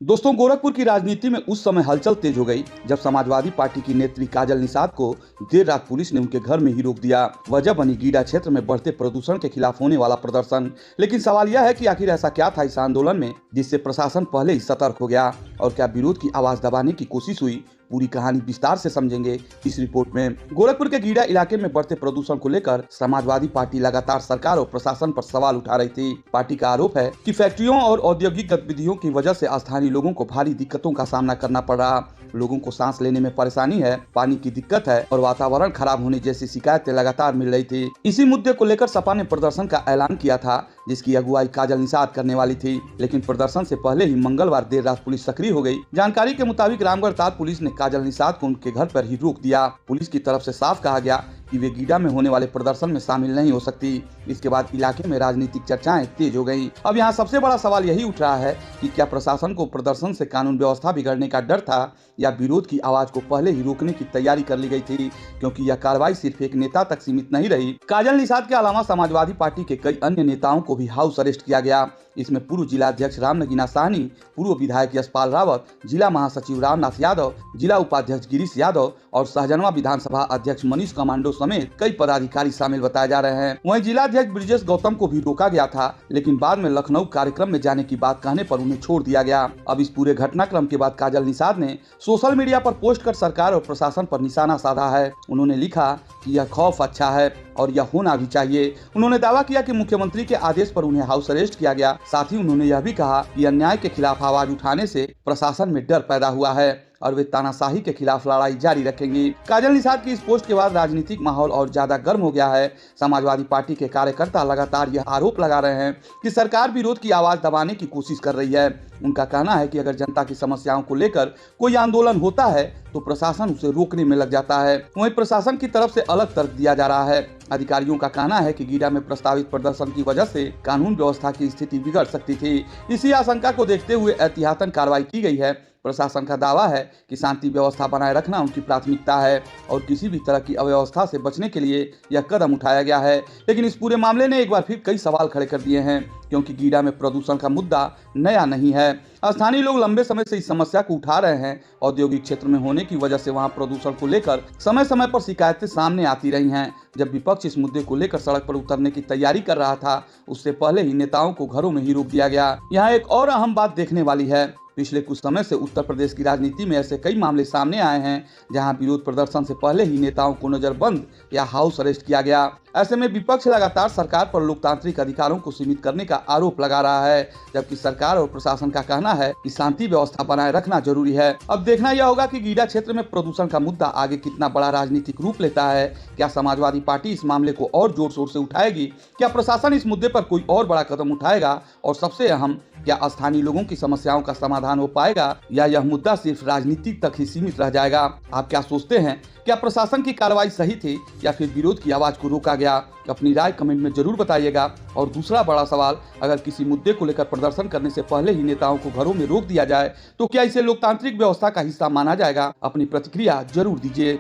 दोस्तों, गोरखपुर की राजनीति में उस समय हलचल तेज हो गई जब समाजवादी पार्टी की नेत्री काजल निषाद को देर रात पुलिस ने उनके घर में ही रोक दिया। वजह बनी गीडा क्षेत्र में बढ़ते प्रदूषण के खिलाफ होने वाला प्रदर्शन। लेकिन सवाल यह है कि आखिर ऐसा क्या था इस आंदोलन में जिससे प्रशासन पहले ही सतर्क हो गया, और क्या विरोध की आवाज दबाने की कोशिश हुई? पूरी कहानी विस्तार से समझेंगे इस रिपोर्ट में। गोरखपुर के गीडा इलाके में बढ़ते प्रदूषण को लेकर समाजवादी पार्टी लगातार सरकार और प्रशासन पर सवाल उठा रही थी। पार्टी का आरोप है कि फैक्ट्रियों और औद्योगिक गतिविधियों की वजह से स्थानीय लोगों को भारी दिक्कतों का सामना करना पड़ रहा। लोगों को सांस लेने में परेशानी है, पानी की दिक्कत है और वातावरण खराब होने जैसी शिकायतें लगातार मिल रही थी। इसी मुद्दे को लेकर सपा ने प्रदर्शन का ऐलान किया था, जिसकी अगुवाई काजल निषाद करने वाली थी। लेकिन प्रदर्शन से पहले ही मंगलवार देर रात पुलिस सक्रिय हो गई। जानकारी के मुताबिक रामगढ़ ताल पुलिस ने काजल निषाद को उनके घर पर ही रोक दिया। पुलिस की तरफ से साफ कहा गया कि वे गीडा में होने वाले प्रदर्शन में शामिल नहीं हो सकती। इसके बाद इलाके में राजनीतिक चर्चाएं तेज हो गईं। अब यहाँ सबसे बड़ा सवाल यही उठ रहा है कि क्या प्रशासन को प्रदर्शन से कानून व्यवस्था बिगड़ने का डर था, या विरोध की आवाज को पहले ही रोकने की तैयारी कर ली गई थी? क्योंकि यह कार्रवाई सिर्फ एक नेता तक सीमित नहीं रही। काजल निषाद के अलावा समाजवादी पार्टी के कई अन्य नेताओं को भी हाउस अरेस्ट किया गया। इसमें पूर्व जिला अध्यक्ष रामनगीना साहनी, पूर्व विधायक यशपाल रावत, जिला महासचिव रामनाथ यादव, जिला उपाध्यक्ष गिरीश यादव और सहजनवा विधानसभा अध्यक्ष मनीष कमांडो समेत कई पदाधिकारी शामिल बताए जा रहे हैं। वहीं जिला अध्यक्ष ब्रिजेश गौतम को भी रोका गया था, लेकिन बाद में लखनऊ कार्यक्रम में जाने की बात कहने पर उन्हें छोड़ दिया गया। अब इस पूरे घटनाक्रम के बाद काजल निषाद ने सोशल मीडिया पर पोस्ट कर सरकार और प्रशासन पर निशाना साधा है। उन्होंने लिखा कि यह खौफ अच्छा है और यह होना भी चाहिए। उन्होंने दावा किया कि मुख्यमंत्री के आदेश पर उन्हें हाउस अरेस्ट किया गया। साथ ही उन्होंने यह भी कहा कि अन्याय के खिलाफ आवाज उठाने से प्रशासन में डर पैदा हुआ है और वे तानाशाही के खिलाफ लड़ाई जारी रखेंगी। काजल निषाद की इस पोस्ट के बाद राजनीतिक माहौल और ज्यादा गर्म हो गया है। समाजवादी पार्टी के कार्यकर्ता लगातार यह आरोप लगा रहे हैं कि सरकार विरोध की आवाज दबाने की कोशिश कर रही है। उनका कहना है कि अगर जनता की समस्याओं को लेकर कोई आंदोलन होता है तो प्रशासन उसे रोकने में लग जाता है। वहीं प्रशासन की तरफ से अलग तर्क दिया जा रहा है। अधिकारियों का कहना है कि गीडा में प्रस्तावित प्रदर्शन की वजह से कानून व्यवस्था की स्थिति बिगड़ सकती थी। इसी आशंका को देखते हुए एहतियातन कार्रवाई की गई है। प्रशासन का दावा है कि शांति व्यवस्था बनाए रखना उनकी प्राथमिकता है और किसी भी तरह की अव्यवस्था से बचने के लिए यह कदम उठाया गया है। लेकिन इस पूरे मामले ने एक बार फिर कई सवाल खड़े कर दिए हैं, क्योंकि गीडा में प्रदूषण का मुद्दा नया नहीं है। स्थानीय लोग लंबे समय से इस समस्या को उठा रहे हैं। औद्योगिक क्षेत्र में होने की वजह से वहां प्रदूषण को लेकर समय समय पर शिकायतें सामने आती रही हैं। जब विपक्ष इस मुद्दे को लेकर सड़क पर उतरने की तैयारी कर रहा था, उससे पहले ही नेताओं को घरों में ही रोक दिया गया। यहाँ एक और अहम बात देखने वाली है। पिछले कुछ समय से उत्तर प्रदेश की राजनीति में ऐसे कई मामले सामने आए हैं जहां विरोध प्रदर्शन से पहले ही नेताओं को नजरबंद या हाउस अरेस्ट किया गया। ऐसे में विपक्ष लगातार सरकार पर लोकतांत्रिक अधिकारों को सीमित करने का आरोप लगा रहा है, जबकि सरकार और प्रशासन का कहना है कि शांति व्यवस्था बनाए रखना जरूरी है। अब देखना यह होगा कि गीडा क्षेत्र में प्रदूषण का मुद्दा आगे कितना बड़ा राजनीतिक रूप लेता है। क्या समाजवादी पार्टी इस मामले को और जोर शोर से उठाएगी? क्या प्रशासन इस मुद्दे पर कोई और बड़ा कदम उठाएगा? और सबसे अहम, क्या स्थानीय लोगों की समस्याओं का समाधान हो पाएगा, या यह मुद्दा सिर्फ राजनीति तक ही सीमित रह जाएगा? आप क्या सोचते हैं? क्या प्रशासन की कार्रवाई सही थी या फिर विरोध की आवाज को रोका गया? अपनी राय कमेंट में जरूर बताइएगा। और दूसरा बड़ा सवाल, अगर किसी मुद्दे को लेकर प्रदर्शन करने से पहले ही नेताओं को घरों में रोक दिया जाए तो क्या इसे लोकतांत्रिक व्यवस्था का हिस्सा माना जाएगा? अपनी प्रतिक्रिया जरूर दीजिए।